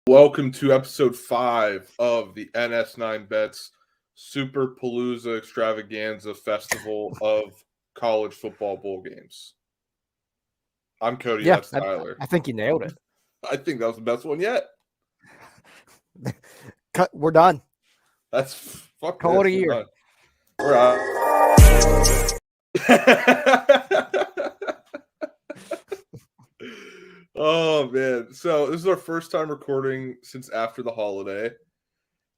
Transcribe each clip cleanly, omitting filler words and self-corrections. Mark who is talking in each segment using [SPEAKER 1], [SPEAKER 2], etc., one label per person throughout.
[SPEAKER 1] Welcome to episode 5 of the NS9BETS Super Palooza Extravaganza Festival of College Football Bowl Games. I'm Cody, that's Tyler.
[SPEAKER 2] I think you nailed it.
[SPEAKER 1] I think that was the best one yet.
[SPEAKER 2] We're done.
[SPEAKER 1] That's fuck.
[SPEAKER 2] Call it a year.
[SPEAKER 1] We're out. Oh man! So this is our first time recording since after the holiday.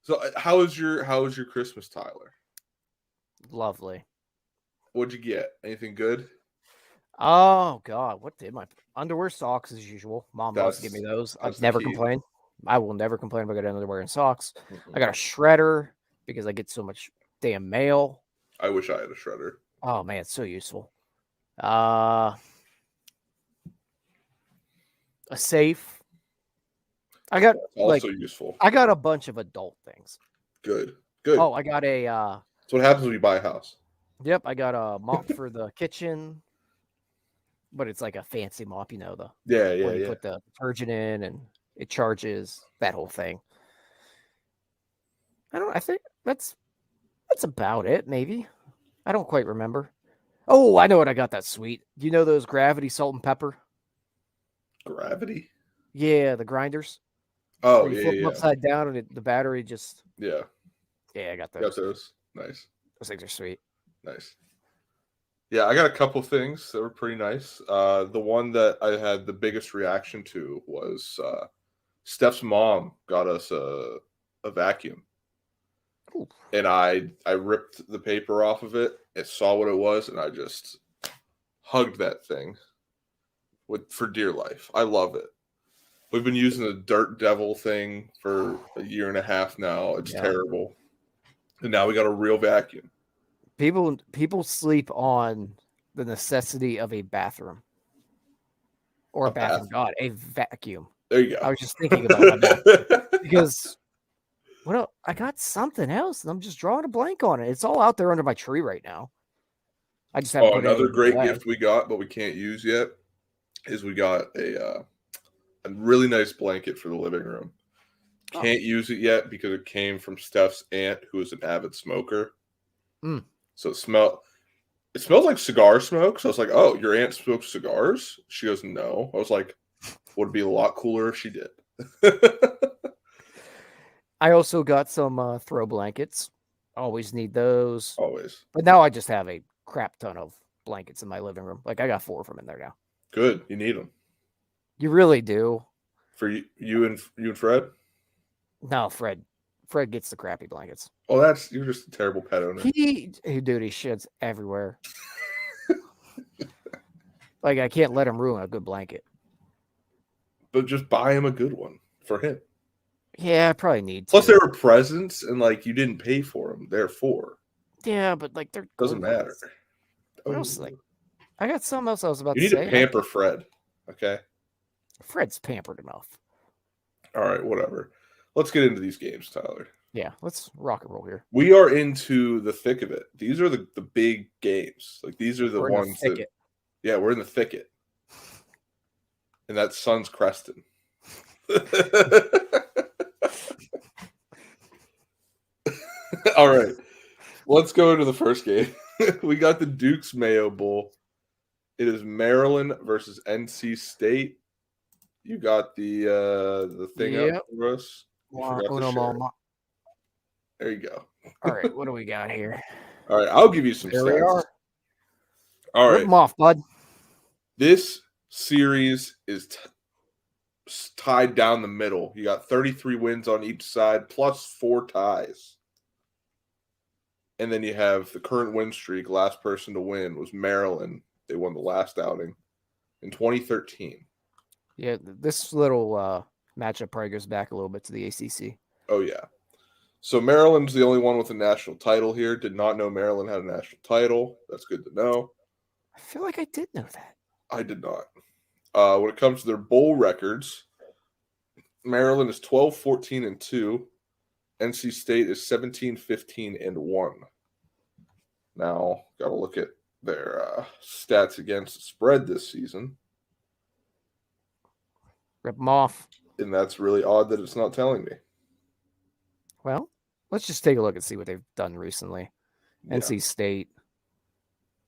[SPEAKER 1] So how was your Christmas, Tyler?
[SPEAKER 2] Lovely.
[SPEAKER 1] What'd you get? Anything good?
[SPEAKER 2] Oh God, what did my underwear, socks as usual? Mom loves to give me those. I've never complained. I will never complain if I get underwear and socks. I got a shredder because I get so much damn mail.
[SPEAKER 1] I wish I had a shredder.
[SPEAKER 2] Oh man, it's so useful. A safe. I got
[SPEAKER 1] also useful.
[SPEAKER 2] I got a bunch of adult things.
[SPEAKER 1] Good.
[SPEAKER 2] Oh, I got a.
[SPEAKER 1] That's what happens when you buy a house.
[SPEAKER 2] Yep, I got a mop for the kitchen, but it's like a fancy mop, you put the detergent in and it charges, that whole thing. I think that's about it. Maybe I don't quite remember. Oh, I know what I got. That's sweet. Do you know those Gravity salt and pepper?
[SPEAKER 1] Gravity?
[SPEAKER 2] Yeah, the grinders.
[SPEAKER 1] Oh,
[SPEAKER 2] you flip them upside down and the battery just.
[SPEAKER 1] Yeah.
[SPEAKER 2] Yeah, I got those.
[SPEAKER 1] Got those. Nice.
[SPEAKER 2] Those things are sweet.
[SPEAKER 1] Nice. Yeah, I got a couple things that were pretty nice. The one that I had the biggest reaction to was Steph's mom got us a vacuum. Ooh. And I ripped the paper off of it. It saw what it was, and I just hugged that thing for dear life. I love it. We've been using the Dirt Devil thing for a year and a half now. It's terrible. And now we got a real vacuum.
[SPEAKER 2] People sleep on the necessity of a bathroom. Or a bathroom. God, a vacuum.
[SPEAKER 1] There you go.
[SPEAKER 2] I was just thinking about my bathroom. Because I got something else, and I'm just drawing a blank on it. It's all out there under my tree right now. I just haven't put
[SPEAKER 1] another great gift we got, but we can't use yet, is we got a really nice blanket for the living room. Can't use it yet because it came from Steph's aunt, who is an avid smoker.
[SPEAKER 2] Mm.
[SPEAKER 1] So it smells like cigar smoke. So I was like, "Oh, your aunt smokes cigars?" She goes, "No." I was like, "Would be a lot cooler if she did."
[SPEAKER 2] I also got some throw blankets. Always need those.
[SPEAKER 1] Always.
[SPEAKER 2] But now I just have a crap ton of blankets in my living room. Like I got 4 of them in there now.
[SPEAKER 1] Good. You need them.
[SPEAKER 2] You really do.
[SPEAKER 1] For you and Fred?
[SPEAKER 2] No, Fred gets the crappy blankets.
[SPEAKER 1] Oh, you're just a terrible pet owner.
[SPEAKER 2] He shits everywhere. Like I can't let him ruin a good blanket.
[SPEAKER 1] But just buy him a good one for him.
[SPEAKER 2] Yeah, I probably need to.
[SPEAKER 1] Plus, they were presents, and you didn't pay for them. Therefore,
[SPEAKER 2] yeah, but they're
[SPEAKER 1] doesn't matter.
[SPEAKER 2] What else? I got something else I was about to say.
[SPEAKER 1] You need to pamper Fred. Okay.
[SPEAKER 2] Fred's pampered enough.
[SPEAKER 1] All right, whatever. Let's get into these games, Tyler.
[SPEAKER 2] Yeah, let's rock and roll here.
[SPEAKER 1] We are into the thick of it. These are the big games. These are the ones that. Yeah, we're in the thicket. And that sun's cresting. All right. Let's go into the first game. We got the Duke's Mayo Bowl. It is Maryland versus NC State. You got the thing up for us. There you go.
[SPEAKER 2] All right, what do we got here?
[SPEAKER 1] All right, I'll give you some
[SPEAKER 2] stats.
[SPEAKER 1] We are. All right.
[SPEAKER 2] Rip them off, bud.
[SPEAKER 1] This series is tied down the middle. You got 33 wins on each side, plus 4 ties. And then you have the current win streak. Last person to win was Maryland. They won the last outing in 2013.
[SPEAKER 2] Yeah, this little matchup probably goes back a little bit to the ACC.
[SPEAKER 1] Oh, yeah. So Maryland's the only one with a national title here. Did not know Maryland had a national title. That's good to know.
[SPEAKER 2] I feel like I did know that.
[SPEAKER 1] I did not. When it comes to their bowl records, Maryland is 12-14-2. NC State is 17-15-1. Now, got to look at their stats against the spread this season.
[SPEAKER 2] Rip them off.
[SPEAKER 1] And that's really odd that it's not telling me.
[SPEAKER 2] Well, let's just take a look and see what they've done recently.
[SPEAKER 1] Yeah.
[SPEAKER 2] NC State,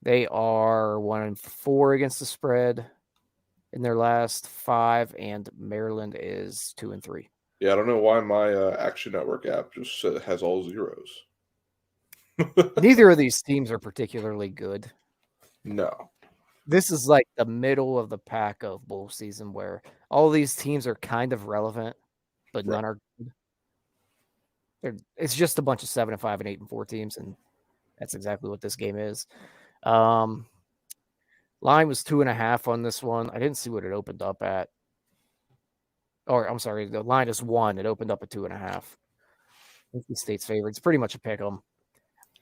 [SPEAKER 2] they are 1-4 against the spread in their last 5, and Maryland is 2-3.
[SPEAKER 1] Yeah, I don't know why my Action Network app just has all zeros.
[SPEAKER 2] Neither of these teams are particularly good.
[SPEAKER 1] No.
[SPEAKER 2] This is like the middle of the pack of bowl season where all these teams are kind of relevant, but none are good. It's just a bunch of 7-5 and 8-4 teams, and that's exactly what this game is. Line was 2.5 on this one. I didn't see what it opened up at. Or I'm sorry, the line is 1. It opened up at 2.5. NC State's favorite. It's pretty much a pick 'em.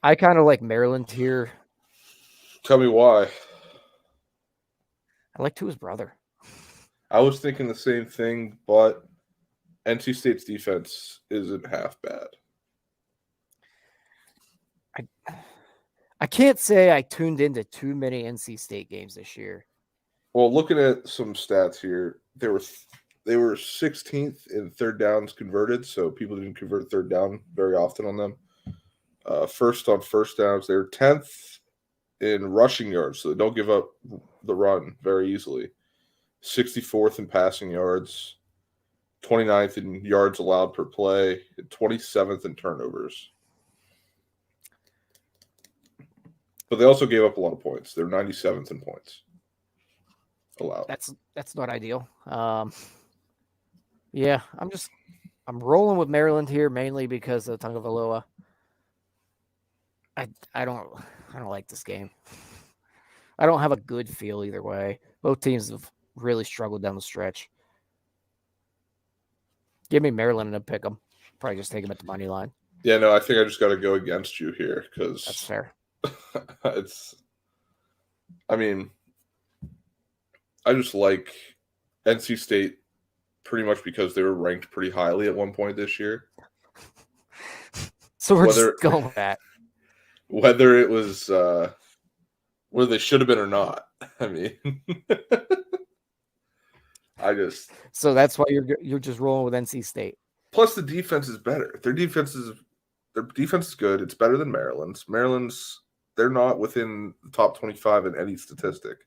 [SPEAKER 2] I kind of like Maryland here.
[SPEAKER 1] Tell me why.
[SPEAKER 2] I like Tua's brother.
[SPEAKER 1] I was thinking the same thing, but NC State's defense isn't half bad.
[SPEAKER 2] I can't say I tuned into too many NC State games this year.
[SPEAKER 1] Well, looking at some stats here, they were 16th in third downs converted, so people didn't convert third down very often on them. First on first downs, they were 10th in rushing yards, so they don't give up the run very easily. 64th in passing yards, 29th in yards allowed per play, and 27th in turnovers. But they also gave up a lot of points. They're 97th in points allowed.
[SPEAKER 2] That's not ideal. Yeah, I'm rolling with Maryland here mainly because of Tagovailoa. I don't like this game. I don't have a good feel either way. Both teams have really struggled down the stretch. Give me Maryland and pick them. Probably just take them at the money line.
[SPEAKER 1] Yeah, no, I think I just got to go against you here because
[SPEAKER 2] that's fair.
[SPEAKER 1] I mean, I just like NC State pretty much because they were ranked pretty highly at one point this year.
[SPEAKER 2] So we're just going with that.
[SPEAKER 1] Whether it was where they should have been or not. I mean,
[SPEAKER 2] So that's why you're just rolling with NC State.
[SPEAKER 1] Plus, the defense is better. Their defense is good. It's better than Maryland's. They're not within the top 25 in any statistic.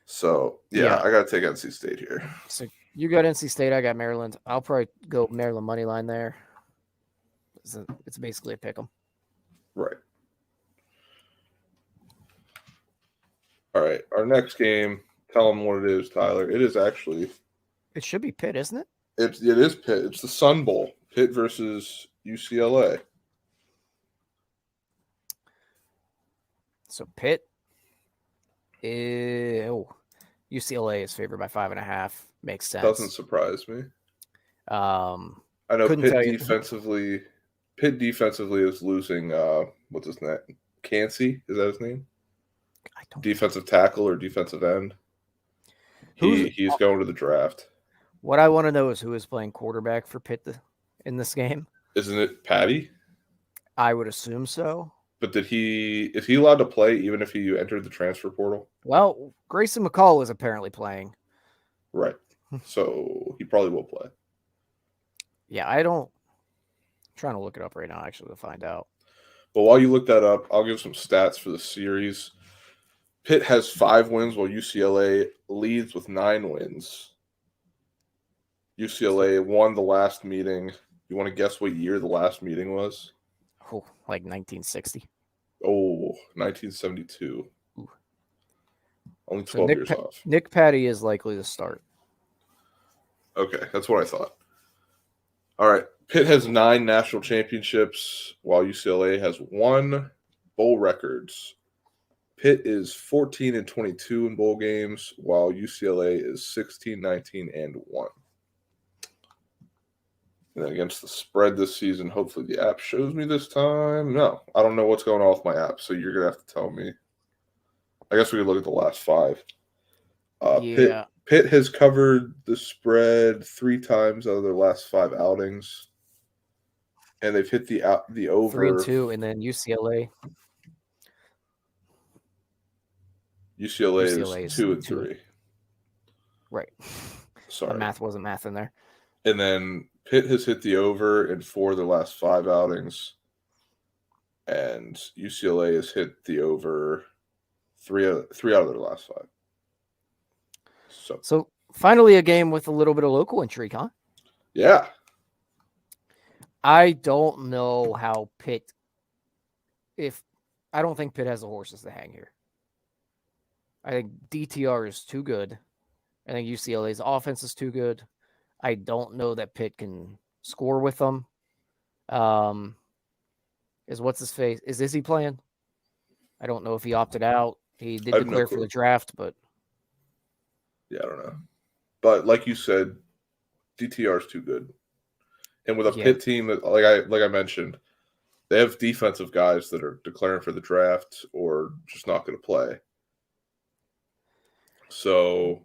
[SPEAKER 1] So, yeah. I got to take NC State here.
[SPEAKER 2] So you got NC State, I got Maryland. I'll probably go Maryland money line there. It's basically a pick 'em.
[SPEAKER 1] Right. All right. Our next game, tell them what it is, Tyler. It is actually...
[SPEAKER 2] It should be Pitt, isn't it?
[SPEAKER 1] It is Pitt. It's the Sun Bowl. Pitt versus UCLA.
[SPEAKER 2] So Pitt UCLA is favored by 5.5. Makes sense.
[SPEAKER 1] Doesn't surprise me.
[SPEAKER 2] I
[SPEAKER 1] know Pitt defensively is losing what's his name? Cansey, is that his name?
[SPEAKER 2] I don't
[SPEAKER 1] defensive tackle or defensive end. He's going to the draft.
[SPEAKER 2] What I want to know is who is playing quarterback for Pitt in this game.
[SPEAKER 1] Isn't it Patty?
[SPEAKER 2] I would assume so.
[SPEAKER 1] But is he allowed to play even if he entered the transfer portal?
[SPEAKER 2] Well, Grayson McCall is apparently playing.
[SPEAKER 1] Right. So he probably will play.
[SPEAKER 2] Yeah, I'm trying to look it up right now, actually, to find out.
[SPEAKER 1] But while you look that up, I'll give some stats for the series. Pitt has 5 wins while UCLA leads with 9 wins. UCLA won the last meeting. You want to guess what year the last meeting was?
[SPEAKER 2] Oh, like 1960.
[SPEAKER 1] Oh, 1972. Ooh. Only 12 years off.
[SPEAKER 2] Nick Patty is likely to start.
[SPEAKER 1] Okay, that's what I thought. All right. Pitt has 9 national championships, while UCLA has 1 bowl records. Pitt is 14-22 in bowl games, while UCLA is 16-19-1. And then against the spread this season, hopefully the app shows me this time. No, I don't know what's going on with my app, so you're going to have to tell me. I guess we could look at the last 5.
[SPEAKER 2] Yeah.
[SPEAKER 1] Pitt has covered the spread 3 times out of their last 5 outings. And they've hit the over
[SPEAKER 2] 3-2, and then UCLA.
[SPEAKER 1] UCLA is 2-3.
[SPEAKER 2] Right.
[SPEAKER 1] Sorry.
[SPEAKER 2] The math wasn't math in there.
[SPEAKER 1] And then Pitt has hit the over in 4 of their last 5 outings. And UCLA has hit the over three out of their last 5.
[SPEAKER 2] So finally a game with a little bit of local intrigue, huh?
[SPEAKER 1] Yeah.
[SPEAKER 2] I don't know how Pitt, I don't think Pitt has the horses to hang here. I think DTR is too good. I think UCLA's offense is too good. I don't know that Pitt can score with them. Is what's his face? Is Izzy playing? I don't know if he opted out. He did declare for the draft, but
[SPEAKER 1] yeah, I don't know. But like you said, DTR is too good. And with a Pitt team that, like I mentioned, they have defensive guys that are declaring for the draft or just not going to play. So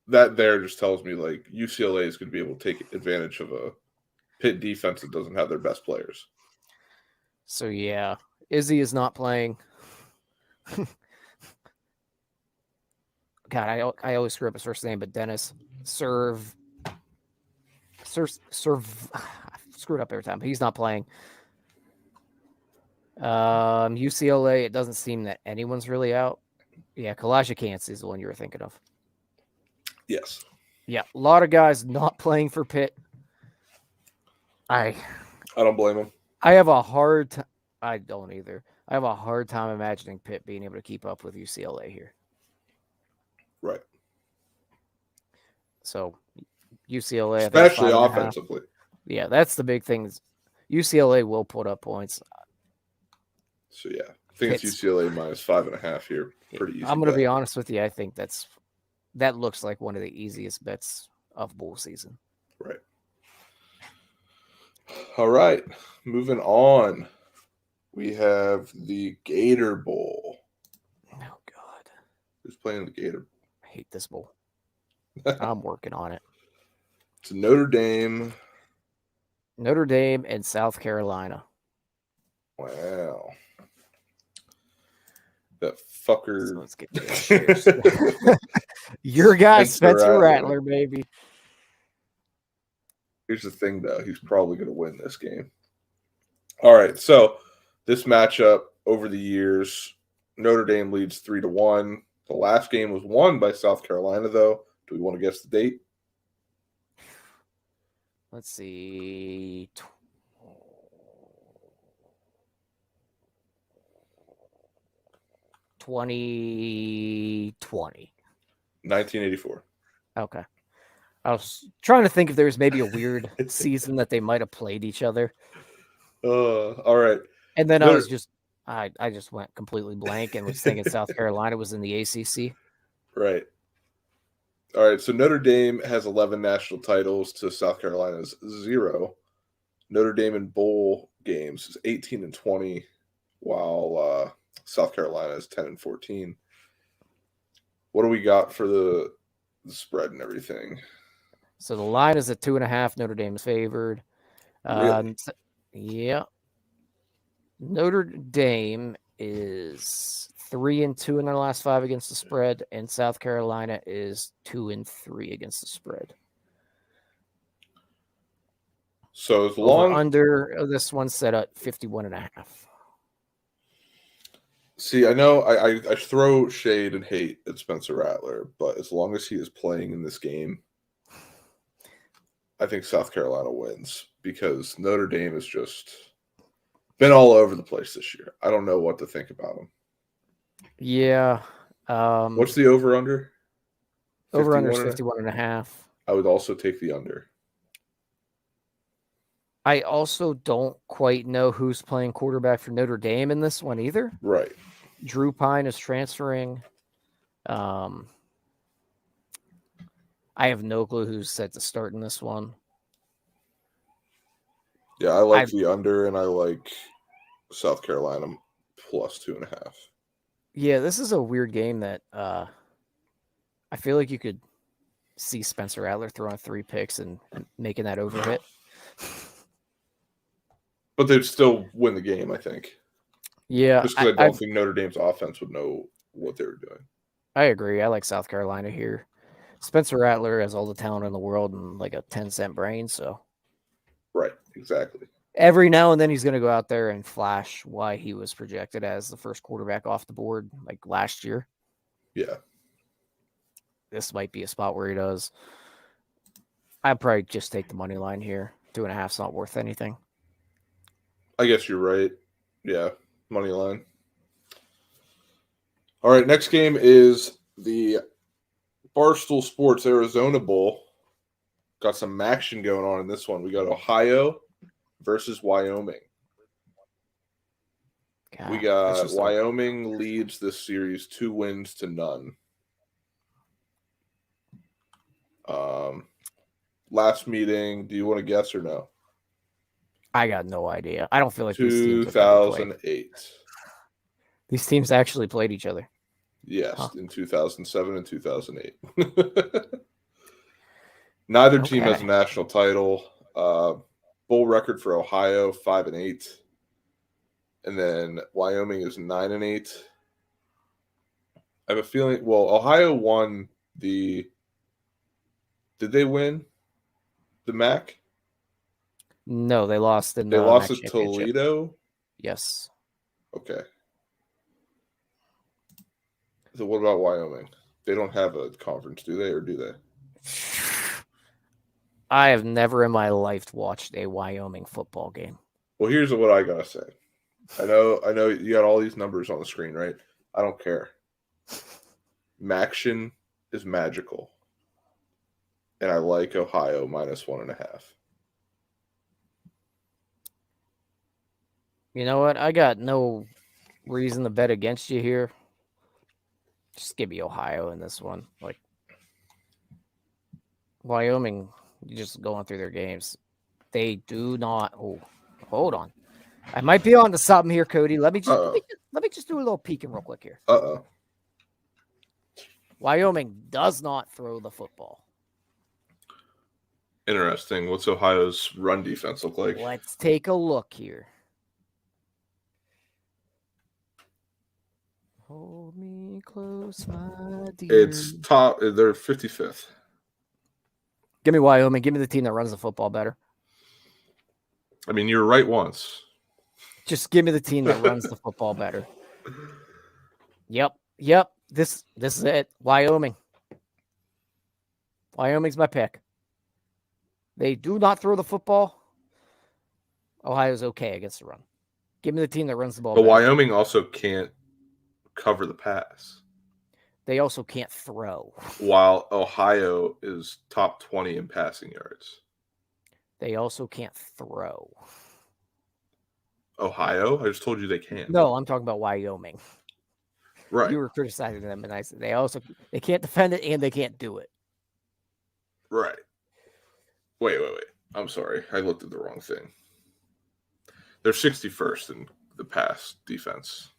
[SPEAKER 1] that there just tells me like UCLA is going to be able to take advantage of a Pitt defense that doesn't have their best players.
[SPEAKER 2] So yeah, Izzy is not playing. God, I always screw up his first name, but Dennis serve. I screw it up every time. He's not playing. UCLA, it doesn't seem that anyone's really out. Yeah, Kalasha Kance is the one you were thinking of.
[SPEAKER 1] Yes.
[SPEAKER 2] Yeah, a lot of guys not playing for Pitt. I
[SPEAKER 1] don't blame him.
[SPEAKER 2] I have a hard time. I don't either. I have a hard time imagining Pitt being able to keep up with UCLA here.
[SPEAKER 1] Right.
[SPEAKER 2] So UCLA,
[SPEAKER 1] especially offensively.
[SPEAKER 2] Yeah, that's the big thing. UCLA will put up points.
[SPEAKER 1] So yeah, I think it's UCLA minus 5.5 here. Pretty easy.
[SPEAKER 2] I'm going to be honest with you. I think that looks like one of the easiest bets of bowl season.
[SPEAKER 1] Right. All right, moving on. We have the Gator Bowl.
[SPEAKER 2] Oh God,
[SPEAKER 1] who's playing the Gator?
[SPEAKER 2] I hate this bowl. I'm working on it.
[SPEAKER 1] It's Notre Dame
[SPEAKER 2] and South Carolina.
[SPEAKER 1] Wow. That fucker.
[SPEAKER 2] So let's get your guy, Spencer Rattler, baby.
[SPEAKER 1] Here's the thing, though. He's probably going to win this game. All right, so this matchup over the years, Notre Dame leads 3-1. The last game was won by South Carolina, though. Do we want to guess the date?
[SPEAKER 2] Let's see. 2020.
[SPEAKER 1] 1984.
[SPEAKER 2] Okay. I was trying to think if there was maybe a weird season that they might have played each other.
[SPEAKER 1] All right.
[SPEAKER 2] And then I just went completely blank and was thinking South Carolina was in the ACC.
[SPEAKER 1] Right. All right. So Notre Dame has 11 national titles to South Carolina's 0. Notre Dame in bowl games is 18-20, while South Carolina is 10-14. What do we got for the spread and everything?
[SPEAKER 2] So the line is at 2.5. Notre Dame is favored.
[SPEAKER 1] Really?
[SPEAKER 2] Yeah. Notre Dame is 3-2 in their last 5 against the spread, and South Carolina is 2-3 against the spread.
[SPEAKER 1] So as long
[SPEAKER 2] under this one set at 51.5.
[SPEAKER 1] See, I know I throw shade and hate at Spencer Rattler, but as long as he is playing in this game, I think South Carolina wins because Notre Dame has just been all over the place this year. I don't know what to think about him.
[SPEAKER 2] Yeah.
[SPEAKER 1] What's the over-under?
[SPEAKER 2] Over-under is 51.5.
[SPEAKER 1] I would also take the under.
[SPEAKER 2] I also don't quite know who's playing quarterback for Notre Dame in this one either.
[SPEAKER 1] Right.
[SPEAKER 2] Drew Pine is transferring. I have no clue who's set to start in this one.
[SPEAKER 1] Yeah, I like the under, and I like South Carolina plus 2.5.
[SPEAKER 2] Yeah, this is a weird game that I feel like you could see Spencer Rattler throwing 3 picks and making that over hit.
[SPEAKER 1] But they'd still win the game, I think.
[SPEAKER 2] Yeah.
[SPEAKER 1] Just because I don't think Notre Dame's offense would know what they were doing.
[SPEAKER 2] I agree. I like South Carolina here. Spencer Rattler has all the talent in the world and like a 10-cent brain, so.
[SPEAKER 1] Right, exactly.
[SPEAKER 2] Every now and then he's going to go out there and flash why he was projected as the first quarterback off the board like last year.
[SPEAKER 1] Yeah.
[SPEAKER 2] This might be a spot where he does. I'd probably just take the money line here. 2.5's not worth anything.
[SPEAKER 1] I guess you're right. Yeah, money line. All right, next game is the Barstool Sports Arizona Bowl. Got some action going on in this one. We got Ohio versus Wyoming.
[SPEAKER 2] God,
[SPEAKER 1] we got Wyoming leads this series 2-0. Last meeting, do you want to guess or no?
[SPEAKER 2] I got no idea. I don't feel like
[SPEAKER 1] 2008.
[SPEAKER 2] These teams actually played each other.
[SPEAKER 1] Yes, in 2007 and 2008. Neither team has a national title. Bowl record for Ohio 5-8, and then Wyoming is 9-8. I have a feeling. Well, Ohio won the. Did they win the MAC?
[SPEAKER 2] No, they lost
[SPEAKER 1] They lost to Toledo.
[SPEAKER 2] Yes.
[SPEAKER 1] Okay. So what about Wyoming? They don't have a conference, do they, or do they?
[SPEAKER 2] I have never in my life watched a Wyoming football game.
[SPEAKER 1] Well, here's what I gotta say. I know you got all these numbers on the screen, right? I don't care. Maction is magical. And I like Ohio -1.5.
[SPEAKER 2] You know what? I got no reason to bet against you here. Just give me Ohio in this one. Like Wyoming, you're just going through their games. They do not. Oh, hold on. I might be on to something here, Cody. Let me just do a little peeking real quick here. Wyoming does not throw the football.
[SPEAKER 1] Interesting. What's Ohio's run defense look like?
[SPEAKER 2] Let's take a look here. Hold me close, my dear.
[SPEAKER 1] It's top. They're 55th.
[SPEAKER 2] Give me Wyoming. Give me the team that runs the football better.
[SPEAKER 1] I mean, you were right once.
[SPEAKER 2] Just give me the team that runs the football better. Yep. This is it. Wyoming. Wyoming's my pick. They do not throw the football. Ohio's okay against the run. Give me the team that runs the ball.
[SPEAKER 1] But better. Wyoming also can't cover the pass.
[SPEAKER 2] They also can't throw.
[SPEAKER 1] While Ohio is top 20 in passing yards.
[SPEAKER 2] They also can't throw.
[SPEAKER 1] Ohio? I just told you they can't.
[SPEAKER 2] No, I'm talking about Wyoming.
[SPEAKER 1] Right.
[SPEAKER 2] You were criticizing them, and I said they can't defend it and they can't do it.
[SPEAKER 1] Right. Wait. I'm sorry. I looked at the wrong thing. They're 61st in the pass defense.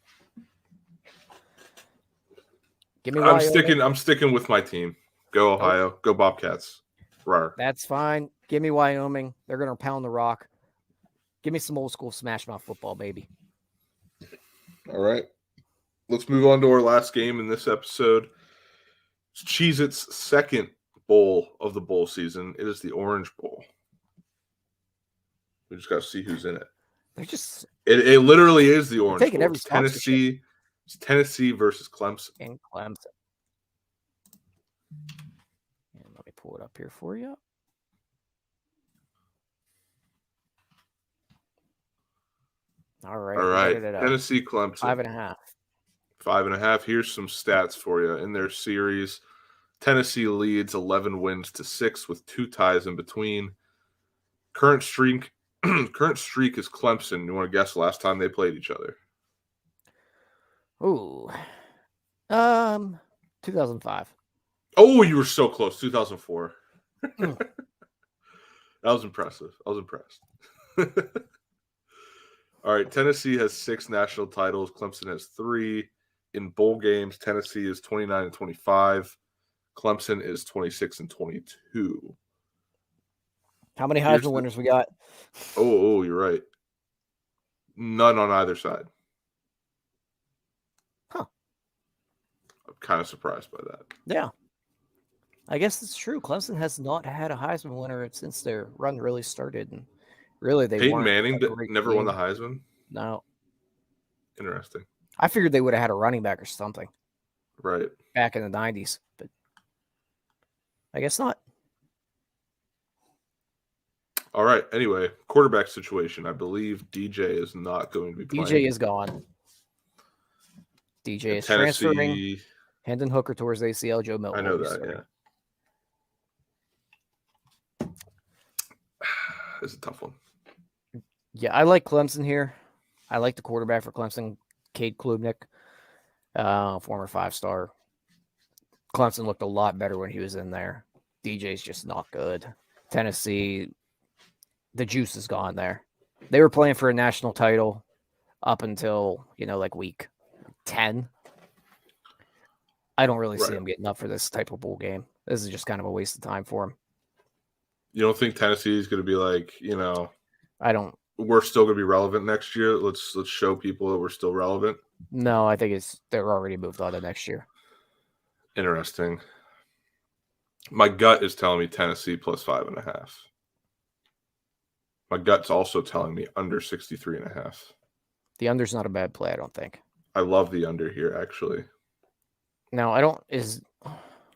[SPEAKER 2] Give me Wyoming.
[SPEAKER 1] I'm sticking with my team. Go Ohio. Nope. Go Bobcats. Rawr.
[SPEAKER 2] That's fine. Give me Wyoming. They're going to pound the rock. Give me some old school smash mouth football, baby.
[SPEAKER 1] All right. Let's move on to our last game in this episode. It's Cheez-Its second bowl of the bowl season. It is the Orange Bowl. We just got to see who's in it.
[SPEAKER 2] They're just
[SPEAKER 1] it literally is the Orange Bowl.
[SPEAKER 2] Every
[SPEAKER 1] Tennessee. It's Tennessee versus Clemson.
[SPEAKER 2] And Clemson. And let me pull it up here for you. All right.
[SPEAKER 1] Tennessee, Clemson.
[SPEAKER 2] 5.5.
[SPEAKER 1] 5.5. Here's some stats for you. In their series, Tennessee leads 11 wins to 6 with 2 ties in between. Current streak is Clemson. You want to guess the last time they played each other?
[SPEAKER 2] Ooh. 2005.
[SPEAKER 1] Oh, you were so close. 2004. That was impressive. I was impressed. All right, Tennessee has 6 national titles. Clemson has 3. In bowl games, Tennessee is 29-25. Clemson is 26-22.
[SPEAKER 2] How many Heisman winners we got?
[SPEAKER 1] Oh, you're right. None on either side.
[SPEAKER 2] Huh.
[SPEAKER 1] I'm kind of surprised by that.
[SPEAKER 2] Yeah. I guess it's true. Clemson has not had a Heisman winner since their run really started, and really they
[SPEAKER 1] Peyton
[SPEAKER 2] weren't
[SPEAKER 1] Manning
[SPEAKER 2] a great
[SPEAKER 1] never
[SPEAKER 2] team.
[SPEAKER 1] won the Heisman.
[SPEAKER 2] No,
[SPEAKER 1] Interesting.
[SPEAKER 2] I figured they would have had a running back or something,
[SPEAKER 1] Right,
[SPEAKER 2] back in the '90s, but I guess not.
[SPEAKER 1] All right. Anyway, quarterback situation. I believe DJ is not going to be playing.
[SPEAKER 2] DJ is gone. DJ is transferring. Hendon Hooker towards ACL. Joe Milton.
[SPEAKER 1] I know that. Yeah. It's a tough one.
[SPEAKER 2] Yeah, I like Clemson here. I like the quarterback for Clemson, Cade Klubnik, former 5-star. Clemson looked a lot better when he was in there. DJ's just not good. Tennessee, the juice is gone there. They were playing for a national title up until, like week 10. I don't really see them getting up for this type of bowl game. This is just kind of a waste of time for them.
[SPEAKER 1] You don't think Tennessee is going to be like,
[SPEAKER 2] I don't.
[SPEAKER 1] We're still going to be relevant next year. Let's show people that we're still relevant.
[SPEAKER 2] No, I think they're already moved on to next year.
[SPEAKER 1] Interesting. My gut is telling me Tennessee plus 5.5. My gut's also telling me under 63.5.
[SPEAKER 2] The under's not a bad play, I don't think.
[SPEAKER 1] I love the under here, actually.
[SPEAKER 2] No, I don't. Is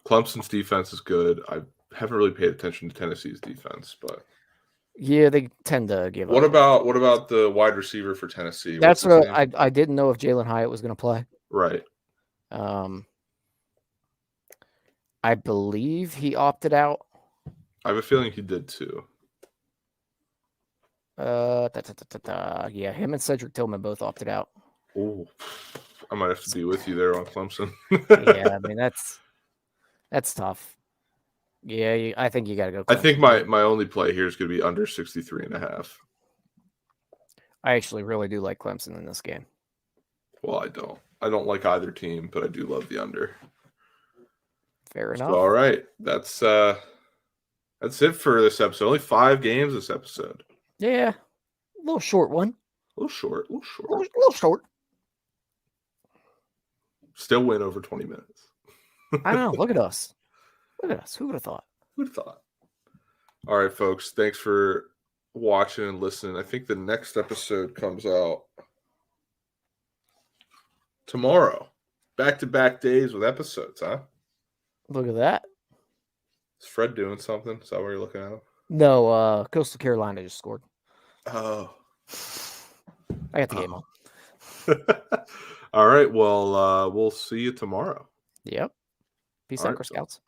[SPEAKER 1] Clemson's defense is good. I haven't really paid attention to Tennessee's defense, but
[SPEAKER 2] yeah, they tend to give
[SPEAKER 1] up. What about the wide receiver for Tennessee?
[SPEAKER 2] That's what I didn't know if Jalen Hyatt was going to play.
[SPEAKER 1] Right.
[SPEAKER 2] I believe he opted out.
[SPEAKER 1] I have a feeling he did too.
[SPEAKER 2] Yeah, him and Cedric Tillman both opted out.
[SPEAKER 1] Oh, I might have to be with you there on Clemson.
[SPEAKER 2] Yeah, I mean that's tough. Yeah, I think you got to go.
[SPEAKER 1] Clemson. I think my only play here is going to be under 63.5.
[SPEAKER 2] I actually really do like Clemson in this game.
[SPEAKER 1] Well, I don't like either team, but I do love the under.
[SPEAKER 2] Fair enough.
[SPEAKER 1] So, all right, that's it for this episode. Only 5 games this episode.
[SPEAKER 2] Yeah, a little short one.
[SPEAKER 1] A little short. Still win over 20 minutes.
[SPEAKER 2] I know. Look at us. Who would have thought?
[SPEAKER 1] Who'd have thought? All right, folks. Thanks for watching and listening. I think the next episode comes out tomorrow. Back-to-back days with episodes, huh?
[SPEAKER 2] Look at that.
[SPEAKER 1] Is Fred doing something? Is that what you're looking at?
[SPEAKER 2] No, Coastal Carolina just scored.
[SPEAKER 1] Oh.
[SPEAKER 2] I got the game on.
[SPEAKER 1] All right. Well, we'll see you tomorrow.
[SPEAKER 2] Yep. Peace out, Scouts.